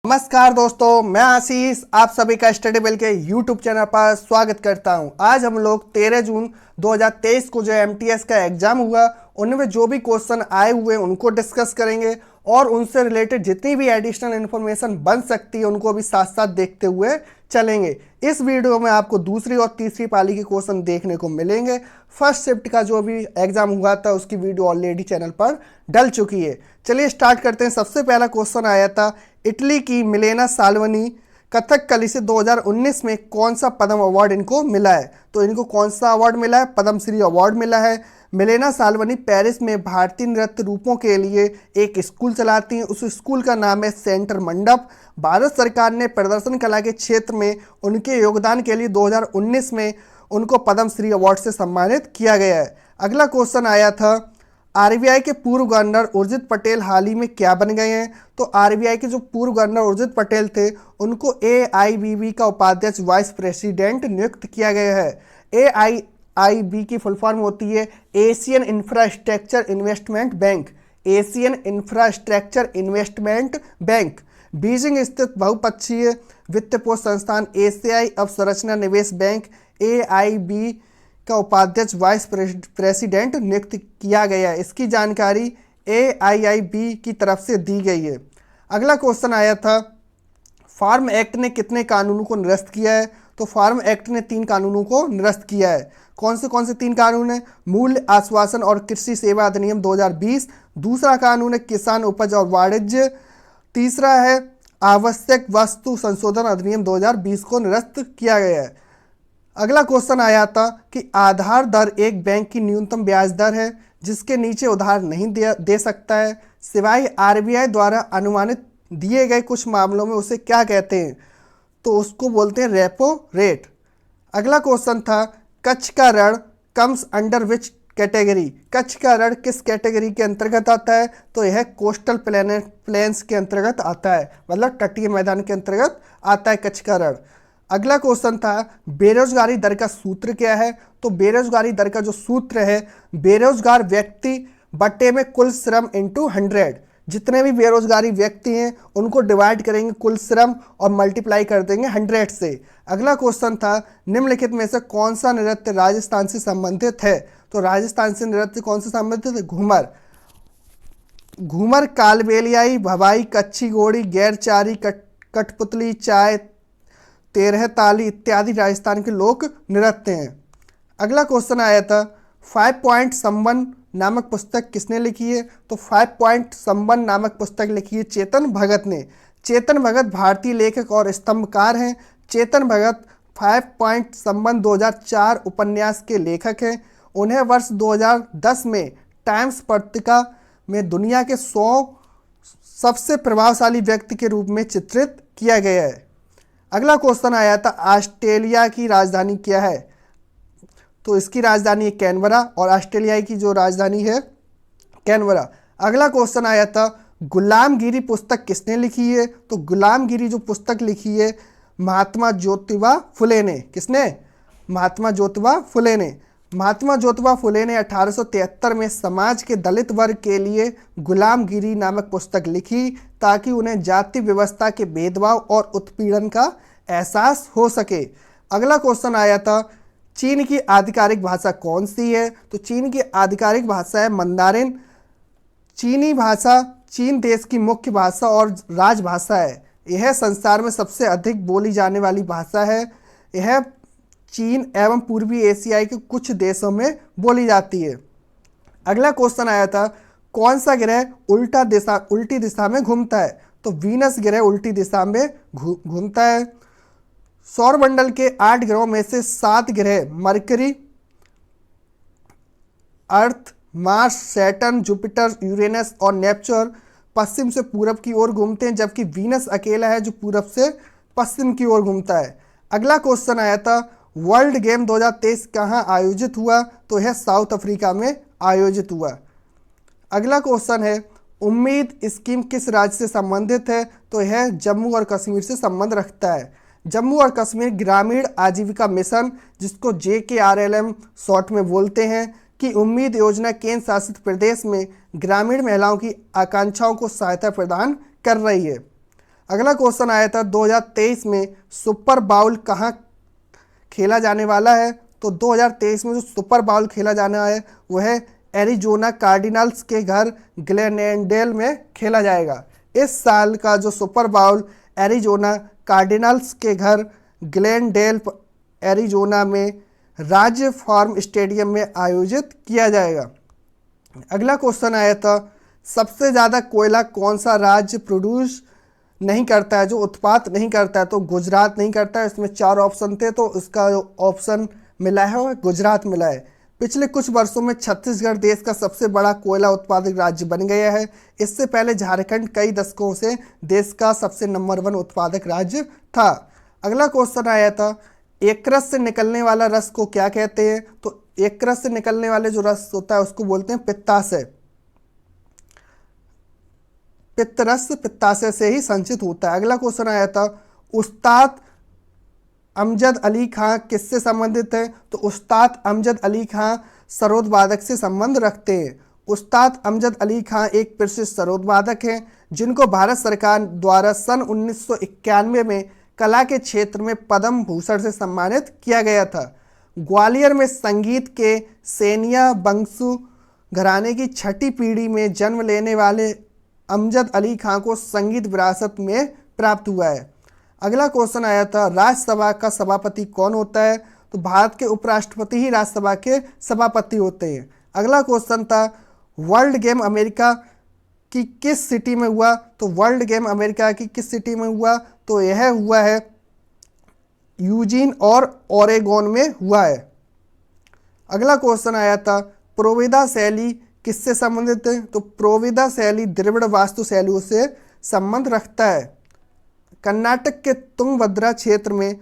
नमस्कार दोस्तों, मैं आशीष आप सभी का स्टडी बेल के यूट्यूब चैनल पर स्वागत करता हूं। आज हम लोग 13 जून 2023 को जो एमटीएस का एग्जाम हुआ उनमें जो भी क्वेश्चन आए हुए हैं उनको डिस्कस करेंगे और उनसे रिलेटेड जितनी भी एडिशनल इन्फॉर्मेशन बन सकती है उनको भी साथ साथ देखते हुए चलेंगे। इस वीडियो में आपको दूसरी और तीसरी पाली के क्वेश्चन देखने को मिलेंगे। फर्स्ट शिफ्ट का जो भी एग्जाम हुआ था उसकी वीडियो ऑलरेडी चैनल पर डल चुकी है। चलिए स्टार्ट करते हैं। सबसे पहला क्वेश्चन आया था, इटली की मिलेना साल्वनी कथकली से 2019 में कौन सा पद्म अवार्ड इनको मिला है। तो इनको कौन सा अवार्ड मिला है? पद्मश्री अवार्ड मिला है। मिलेना साल्वनी पेरिस में भारतीय नृत्य रूपों के लिए एक स्कूल चलाती हैं। उस स्कूल का नाम है सेंटर मंडप। भारत सरकार ने प्रदर्शन कला के क्षेत्र में उनके योगदान के लिए 2019 में उनको पद्मश्री अवार्ड से सम्मानित किया गया है। अगला क्वेश्चन आया था, आरबीआई के पूर्व गवर्नर उर्जित पटेल हाल ही में क्या बन गए हैं। तो आरबीआई के जो पूर्व गवर्नर उर्जित पटेल थे उनको एआईबीबी का उपाध्यक्ष वाइस प्रेसिडेंट नियुक्त किया गया है। एआईबी की फुल फॉर्म होती है Asian infrastructure investment bank. Asian infrastructure investment bank Beijing स्थित बहुपक्षीय वित्तपोष संस्थान एशियाई अवसंरचना निवेश बैंक एआईबी का उपाध्यक्ष वाइस प्रेसिडेंट नियुक्त किया गया है। इसकी जानकारी एआईआईबी की तरफ से दी गई है। अगला क्वेश्चन आया था, फार्म एक्ट ने कितने कानूनों को निरस्त किया है। तो फार्म एक्ट ने 3 कानूनों को निरस्त किया है। कौन से 3 कानून हैं? मूल्य आश्वासन और कृषि सेवा अधिनियम 2020। दूसरा कानून है किसान उपज और वाणिज्य। तीसरा है आवश्यक वस्तु संशोधन अधिनियम 2020 को निरस्त किया गया है। अगला क्वेश्चन आया था कि आधार दर एक बैंक की न्यूनतम ब्याज दर है जिसके नीचे उधार नहीं दे सकता है सिवाय आरबीआई द्वारा अनुमानित दिए गए कुछ मामलों में उसे क्या कहते हैं। तो उसको बोलते हैं रेपो रेट। अगला क्वेश्चन था, कच्छ का रण comes under which category. Kutch का रण किस कैटेगरी के अंतर्गत आता है। तो यह कोस्टल प्लेन्स के अंतर्गत आता है, मतलब तटीय मैदान के अंतर्गत आता है कच्छ का रण। अगला क्वेश्चन था, बेरोजगारी दर का सूत्र क्या है। तो बेरोजगारी दर का जो सूत्र है, बेरोजगार व्यक्ति बट्टे में कुल श्रम इंटू 100। जितने भी बेरोजगारी व्यक्ति हैं उनको डिवाइड करेंगे कुल श्रम और मल्टीप्लाई कर देंगे 100 से। अगला क्वेश्चन था, निम्नलिखित में से कौन सा नृत्य राजस्थान से संबंधित है। तो राजस्थान से नृत्य कौन से संबंधित है? घूमर। घूमर, कालबेलियाई, भवाई, कच्छी घोड़ी, गैरचारी, कठपुतली, चाय, 13 ताली इत्यादि राजस्थान के लोक नृत्य हैं। अगला क्वेश्चन आया था, 5 पॉइंट संबंध नामक पुस्तक किसने लिखी है। तो 5 पॉइंट संबंध नामक पुस्तक लिखी है चेतन भगत ने। चेतन भगत भारतीय लेखक और स्तंभकार हैं। चेतन भगत 5 पॉइंट संबंध 2004 उपन्यास के लेखक हैं। उन्हें वर्ष 2010 में टाइम्स पत्रिका में दुनिया के 100 सबसे प्रभावशाली व्यक्ति के रूप में चित्रित किया गया है। अगला क्वेश्चन आया था, ऑस्ट्रेलिया की राजधानी क्या है। तो इसकी राजधानी है कैनबरा और ऑस्ट्रेलिया की जो राजधानी है कैनबरा। अगला क्वेश्चन आया था, गुलामगिरी पुस्तक किसने लिखी है। तो गुलामगिरी जो पुस्तक लिखी है महात्मा ज्योतिबा फुले ने। किसने? महात्मा ज्योतिबा फुले ने। महात्मा ज्योतिबा फुले ने 1873 में समाज के दलित वर्ग के लिए गुलामगिरी नामक पुस्तक लिखी ताकि उन्हें जाति व्यवस्था के भेदभाव और उत्पीड़न का एहसास हो सके। अगला क्वेश्चन आया था, चीन की आधिकारिक भाषा कौन सी है। तो चीन की आधिकारिक भाषा है मंदारिन। चीनी भाषा चीन देश की मुख्य भाषा और राजभाषा है। यह संसार में सबसे अधिक बोली जाने वाली भाषा है। यह चीन एवं पूर्वी एशिया के कुछ देशों में बोली जाती है। अगला क्वेश्चन आया था, कौन सा ग्रह उल्टी दिशा में घूमता है। तो वीनस ग्रह उल्टी दिशा में घूमता है। सौरमंडल के 8 ग्रहों में से 7 ग्रह मरकरी, अर्थ, मार्स, सैटर्न, जुपिटर, यूरेनस और नेपच्यून पश्चिम से पूरब की ओर घूमते हैं, जबकि वीनस अकेला है जो पूरब से पश्चिम की ओर घूमता है। अगला क्वेश्चन आया था, वर्ल्ड गेम 2023 कहाँ आयोजित हुआ। तो यह साउथ अफ्रीका में आयोजित हुआ। अगला क्वेश्चन है, उम्मीद स्कीम किस राज्य से संबंधित है। तो यह जम्मू और कश्मीर से संबंध रखता है। जम्मू और कश्मीर ग्रामीण आजीविका मिशन, जिसको JKRLM शॉर्ट में बोलते हैं, की उम्मीद योजना केंद्र शासित प्रदेश में ग्रामीण महिलाओं की आकांक्षाओं को सहायता प्रदान कर रही है। अगला क्वेश्चन आया था 2023 में सुपर बाउल कहाँ खेला जाने वाला है। तो 2023 में जो सुपर बाउल खेला जाना है वह है एरिजोना कार्डिनल्स के घर ग्लेनेडेल में खेला जाएगा। इस साल का जो सुपर बाउल एरिजोना कार्डिनल्स के घर ग्लेनडेल एरिजोना में राज्य फार्म स्टेडियम में आयोजित किया जाएगा। अगला क्वेश्चन आया था सबसे ज़्यादा कोयला कौन सा राज्य प्रोड्यूस नहीं करता है, जो उत्पाद नहीं करता है। तो गुजरात नहीं करता है। इसमें 4 ऑप्शन थे तो इसका जो ऑप्शन मिला है वह गुजरात मिला है। पिछले कुछ वर्षों में छत्तीसगढ़ देश का सबसे बड़ा कोयला उत्पादक राज्य बन गया है। इससे पहले झारखंड कई दशकों से देश का सबसे नंबर 1 उत्पादक राज्य था। अगला क्वेश्चन आया था एकरस से निकलने वाला रस को क्या कहते हैं। तो एकरस से निकलने वाले जो रस होता है उसको बोलते हैं पित्ताशय। पित्तरस पित्ताशय से ही संचित होता है। अगला क्वेश्चन आया था उस्ताद अमजद अली खां किससे संबंधित है। तो उस्ताद अमजद अली खां सरोद वादक से संबंध रखते हैं। उस्ताद अमजद अली खां एक प्रसिद्ध सरोद वादक हैं जिनको भारत सरकार द्वारा सन 1991 में कला के क्षेत्र में पद्म भूषण से सम्मानित किया गया था। ग्वालियर में संगीत के सेनिया बंसु घराने की 6ठी पीढ़ी में जन्म लेने वाले अमजद अली खां को संगीत विरासत में प्राप्त हुआ है। अगला क्वेश्चन आया था राज्यसभा का सभापति कौन होता है। तो भारत के उपराष्ट्रपति ही राज्यसभा के सभापति होते हैं। अगला क्वेश्चन था वर्ल्ड गेम अमेरिका की किस सिटी में हुआ। तो वर्ल्ड गेम अमेरिका की किस सिटी में हुआ। तो यह हुआ है यूजीन और ओरेगोन में हुआ है। अगला क्वेश्चन आया था प्रोविदा शैली किससे संबंधित है। तो प्रोविदा शैली द्रविड़ वास्तु शैलियों से संबंध रखता है। कर्नाटक के तुंगभद्रा क्षेत्र में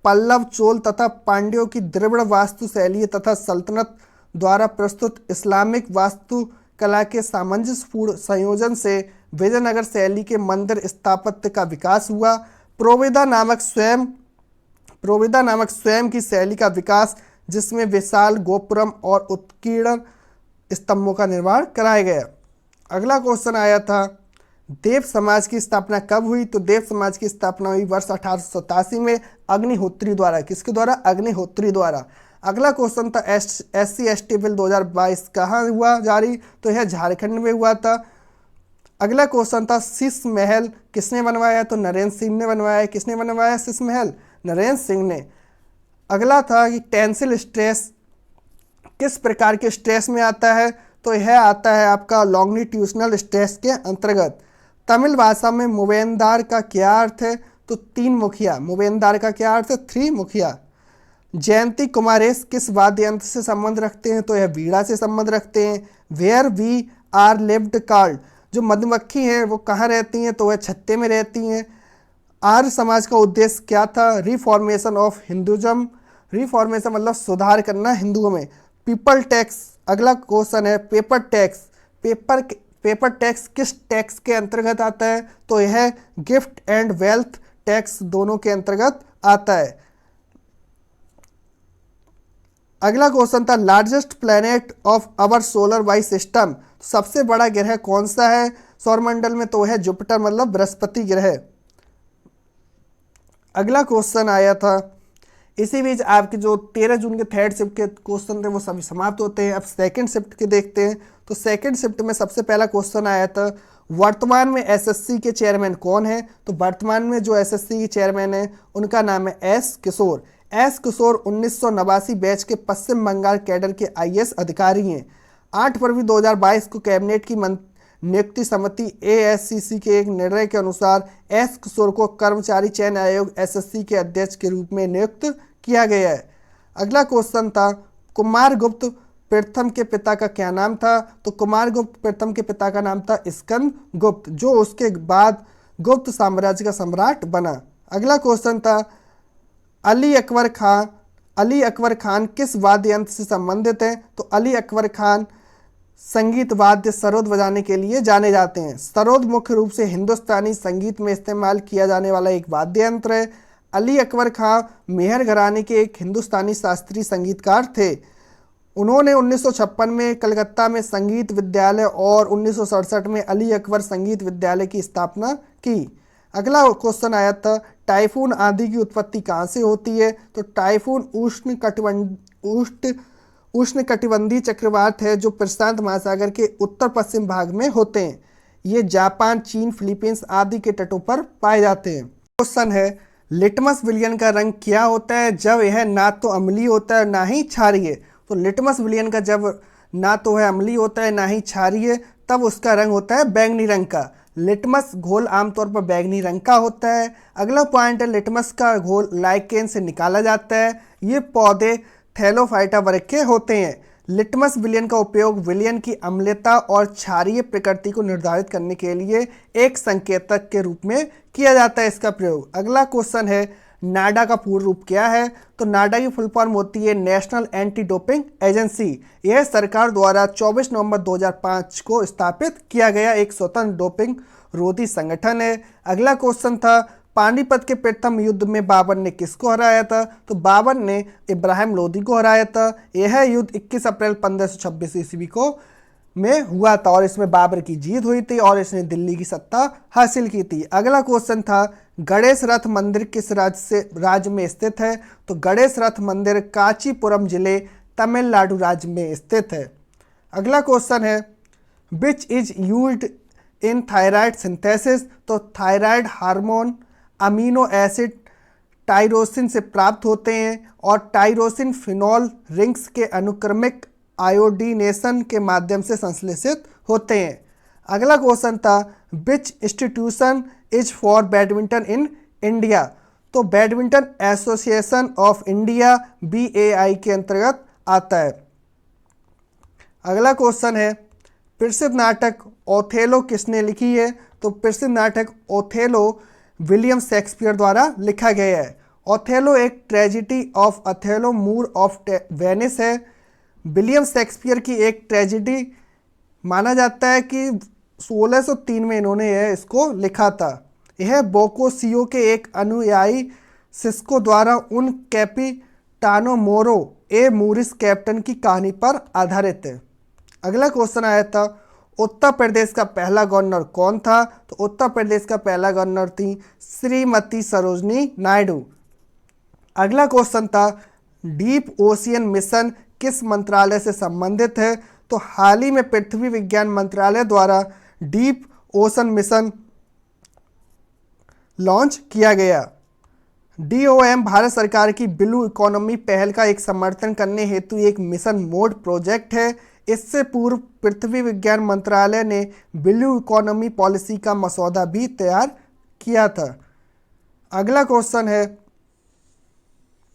पल्लव चोल तथा पांड्यों की द्रविड़ वास्तु शैली तथा सल्तनत द्वारा प्रस्तुत इस्लामिक वास्तु कला के सामंजस्यपूर्ण संयोजन से विजयनगर शैली के मंदिर स्थापत्य का विकास हुआ। प्रोविदा नामक स्वयं की शैली का विकास जिसमें विशाल गोपुरम और उत्कीर्ण स्तंभों का निर्माण कराया गया। अगला क्वेश्चन आया था देव समाज की स्थापना कब हुई। तो देव समाज की स्थापना हुई वर्ष 1887 में अग्निहोत्री द्वारा। किसके द्वारा। अग्निहोत्री द्वारा। अगला क्वेश्चन था SC/ST बिल 2022 कहाँ हुआ जारी। तो यह झारखंड में हुआ था। अगला क्वेश्चन था शीश महल किसने बनवाया। तो नरेंद्र सिंह ने बनवाया। किसने बनवाया शीश महल। नरेंद्र सिंह ने। अगला था कि टेंसिल स्ट्रेस किस प्रकार के स्ट्रेस में आता है। तो यह आता है आपका लॉन्गिट्यूशनल स्ट्रेस के अंतर्गत। तमिल भाषा में मुवेंदार का क्या अर्थ है। तो 3 मुखिया। मुवेंदार का क्या अर्थ है 3 मुखिया। जयंती कुमारेश किस वाद्य यंत्र से संबंध रखते हैं। तो यह वीणा से संबंध रखते हैं। Where we are lived card जो मधुमक्खी हैं वो कहाँ रहती हैं। तो वह छत्ते में रहती हैं। आर्य समाज का उद्देश्य क्या था। Reformation of Hinduism. रिफॉर्मेशन मतलब सुधार करना हिंदुओं में। People tax. अगला क्वेश्चन है पेपर टैक्स। पेपर टैक्स किस टैक्स के अंतर्गत आता है। तो यह गिफ्ट एंड वेल्थ टैक्स दोनों के अंतर्गत आता है। अगला क्वेश्चन था largest planet of our solar वाई सिस्टम। सबसे बड़ा ग्रह कौन सा है सौरमंडल में। तो है जुपिटर मतलब बृहस्पति ग्रह। अगला क्वेश्चन आया था इसी बीच आपके जो 13 जून के थर्ड शिफ्ट के क्वेश्चन थे वो सभी समाप्त होते हैं। अब सेकंड शिफ्ट के देखते हैं। तो सेकंड शिफ्ट में सबसे पहला क्वेश्चन आया था वर्तमान में एसएससी के चेयरमैन कौन है। तो वर्तमान में जो एसएससी के चेयरमैन है उनका नाम है एस किशोर। एस किशोर 1989 बैच के पश्चिम बंगाल कैडर के आईएएस अधिकारी हैं। 8 फरवरी 2022 को कैबिनेट की नियुक्ति समिति एएससीसी के एक निर्णय के अनुसार एस किशोर को कर्मचारी चयन आयोग एसएससी के अध्यक्ष के रूप में नियुक्त किया गया है। अगला क्वेश्चन था कुमारगुप्त प्रथम के पिता का क्या नाम था। तो कुमारगुप्त प्रथम के पिता का नाम था स्कंद गुप्त जो उसके बाद गुप्त साम्राज्य का सम्राट बना। अगला क्वेश्चन था अली अकबर खान किस वाद्य यंत्र से संबंधित है। तो अली अकबर खान संगीत वाद्य सरोद बजाने के लिए जाने जाते हैं। सरोद मुख्य रूप से हिंदुस्तानी संगीत में इस्तेमाल किया जाने वाला एक वाद्य यंत्र है। अली अकबर खां मेहर घराने के एक हिंदुस्तानी शास्त्रीय संगीतकार थे। उन्होंने 1956 में कलकत्ता में संगीत विद्यालय और 1967 में अली अकबर संगीत विद्यालय की स्थापना की। अगला क्वेश्चन आया था टाइफून आंधी की उत्पत्ति कहाँ से होती है? तो टाइफून उष्णकटिबंधीय चक्रवात है जो प्रशांत महासागर के उत्तर पश्चिम भाग में होते हैं। ये जापान, चीन, फिलीपींस आदि के तटों पर पाए जाते हैं। क्वेश्चन है लिटमस विलयन का रंग क्या होता है जब यह ना तो अम्लीय होता है ना ही क्षारीय? तो लिटमस विलयन का जब ना तो है अम्लीय होता है ना ही क्षारीय, तब उसका रंग होता है बैंगनी रंग का। लिटमस घोल आमतौर पर बैंगनी रंग का होता है। अगला पॉइंट है लिटमस का घोल लाइकेन से निकाला जाता है। ये पौधे थैलोफाइटा वर्ग के होते हैं। लिटमस विलयन का उपयोग विलयन की अम्लता और क्षारीय प्रकृति को निर्धारित करने के लिए एक संकेतक के रूप में किया जाता है इसका प्रयोग। अगला क्वेश्चन है नाडा का पूर्ण रूप क्या है? तो नाडा की फुल फॉर्म होती है नेशनल एंटी डोपिंग एजेंसी। यह सरकार द्वारा 24 नवंबर 2005 को स्थापित किया गया एक स्वतंत्र डोपिंग रोधी संगठन है। अगला क्वेश्चन था पानीपत के प्रथम युद्ध में बाबर ने किसको हराया था? तो बाबर ने इब्राहिम लोदी को हराया था। यह युद्ध 21 अप्रैल 1526 ईस्वी को में हुआ था और इसमें बाबर की जीत हुई थी और इसने दिल्ली की सत्ता हासिल की थी। अगला क्वेश्चन था गणेश रथ मंदिर किस राज्य में स्थित है? तो गणेश रथ मंदिर कांचीपुरम जिले तमिलनाडु राज्य में स्थित है। अगला क्वेश्चन है which is used in thyroid synthesis? तो thyroid hormone amino acid tyrosine से प्राप्त होते हैं और टाइरोसिन फिनॉल रिंग्स के अनुक्रमिक आयोडीनेशन के माध्यम से संश्लेषित होते हैं। अगला क्वेश्चन था which institution is for badminton in India? तो badminton association of India BAI के अंतर्गत आता है। अगला क्वेश्चन है प्रसिद्ध नाटक ओथेलो किसने लिखी है? तो प्रसिद्ध नाटक ओथेलो विलियम शेक्सपियर द्वारा लिखा गया है। ओथेलो एक tragedy of Othello Moor of Venice है। विलियम शेक्सपियर की एक ट्रेजिडी माना जाता है कि 1603 में इन्होंने इसको लिखा था। यह बोकोसियो के एक अनुयायी सिस्को द्वारा उन कैपिटानो मोरो ए मूरिस कैप्टन की कहानी पर आधारित है। अगला क्वेश्चन आया था उत्तर प्रदेश का पहला गवर्नर कौन था? तो उत्तर प्रदेश का पहला गवर्नर थी श्रीमती सरोजनी नायडू। अगला क्वेश्चन था डीप ओशियन मिशन किस मंत्रालय से संबंधित है? तो हाल ही में पृथ्वी विज्ञान मंत्रालय द्वारा डीप ओशन मिशन लॉन्च किया गया। DOM भारत सरकार की ब्लू इकोनॉमी पहल का एक समर्थन करने हेतु एक मिशन मोड प्रोजेक्ट है। इससे पूर्व पृथ्वी विज्ञान मंत्रालय ने ब्लू इकोनॉमी पॉलिसी का मसौदा भी तैयार किया था। अगला क्वेश्चन है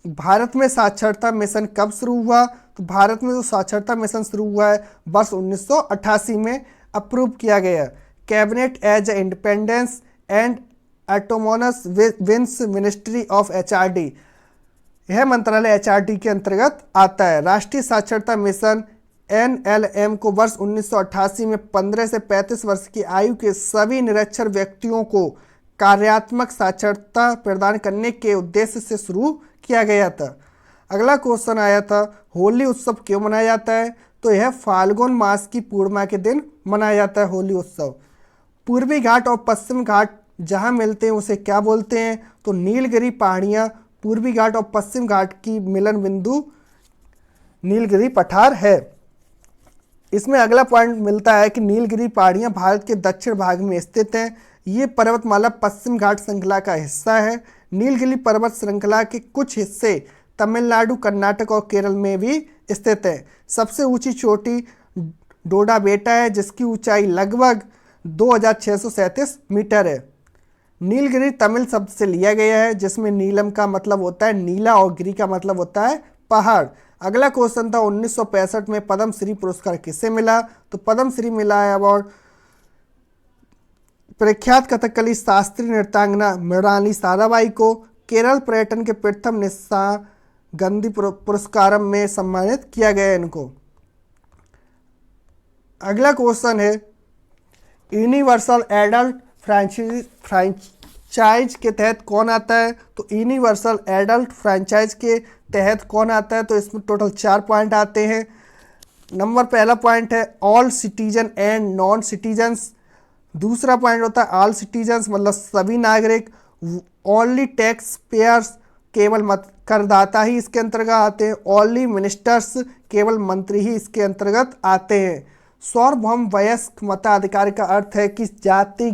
भारत में साक्षरता मिशन कब शुरू हुआ? तो भारत में जो साक्षरता मिशन शुरू हुआ है वर्ष 1988 में अप्रूव किया गया। Cabinet as a independence and autonomous wing ministry of HRD, यह मंत्रालय HRD के अंतर्गत आता है। राष्ट्रीय साक्षरता मिशन NLM को वर्ष 1988 में 15 से 35 वर्ष की आयु के सभी निरक्षर व्यक्तियों को कार्यात्मक साक्षरता प्रदान करने के उद्देश्य से शुरू किया गया था। अगला क्वेश्चन आया था होली उत्सव क्यों मनाया जाता है? तो यह फाल्गुन मास की पूर्णिमा के दिन मनाया जाता है होली उत्सव। पूर्वी घाट और पश्चिम घाट जहाँ मिलते हैं उसे क्या बोलते हैं? तो नीलगिरी पहाड़ियाँ पूर्वी घाट और पश्चिम घाट की मिलन बिंदु नीलगिरी पठार है। इसमें अगला पॉइंट मिलता है कि नीलगिरी पहाड़ियाँ भारत के दक्षिण भाग में स्थित हैं। ये पर्वतमाला पश्चिम घाट श्रृंखला का हिस्सा है। नीलगिरी पर्वत श्रृंखला के कुछ हिस्से तमिलनाडु, कर्नाटक और केरल में भी स्थित है। सबसे ऊंची चोटी डोडा बेटा है जिसकी ऊंचाई लगभग 2637 मीटर है। नीलगिरी तमिल शब्द से लिया गया है जिसमें नीलम का मतलब होता है नीला और गिरी का मतलब होता है पहाड़। अगला क्वेश्चन था 1965 में पद्म श्री पुरस्कार किसे मिला? तो पद्म श्री मिला है अवार्ड प्रख्यात कथकली शास्त्रीय नृत्यांगना मृणाली साराभाई को। केरल पर्यटन के प्रथम निशा गांधी पुरस्कार में सम्मानित किया गया इनको। अगला क्वेश्चन है यूनिवर्सल एडल्ट फ्रैंचाइज के तहत कौन आता है? तो यूनिवर्सल एडल्ट फ्रैंचाइज के तहत कौन आता है? तो इसमें टोटल 4 पॉइंट आते हैं। पहला पॉइंट है all citizen and non citizens दूसरा पॉइंट होता है ऑल सिटीजन्स, मतलब सभी नागरिक। ओनली टैक्स पेयर्स, केवल मत करदाता ही इसके अंतर्गत आते हैं। ओनली मिनिस्टर्स, केवल मंत्री ही इसके अंतर्गत आते हैं। सार्वभौम वयस्क मताधिकार का अर्थ है कि जाति,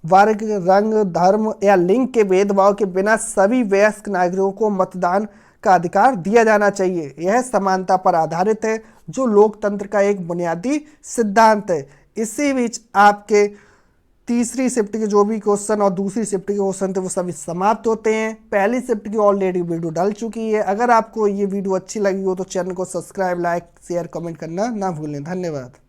वर्ग, रंग, धर्म या लिंग के भेदभाव के बिना सभी वयस्क नागरिकों को मतदान का अधिकार दिया जाना चाहिए। यह समानता पर आधारित है, जो लोकतंत्र का एक बुनियादी सिद्धांत है। इसी बीच आपके तीसरी शिफ्ट के जो भी क्वेश्चन और दूसरी शिफ्ट के क्वेश्चन थे वो सभी समाप्त होते हैं। पहली शिफ्ट की ऑलरेडी वीडियो डल चुकी है। अगर आपको ये वीडियो अच्छी लगी हो तो चैनल को सब्सक्राइब, लाइक, शेयर, कमेंट करना ना भूलें। धन्यवाद।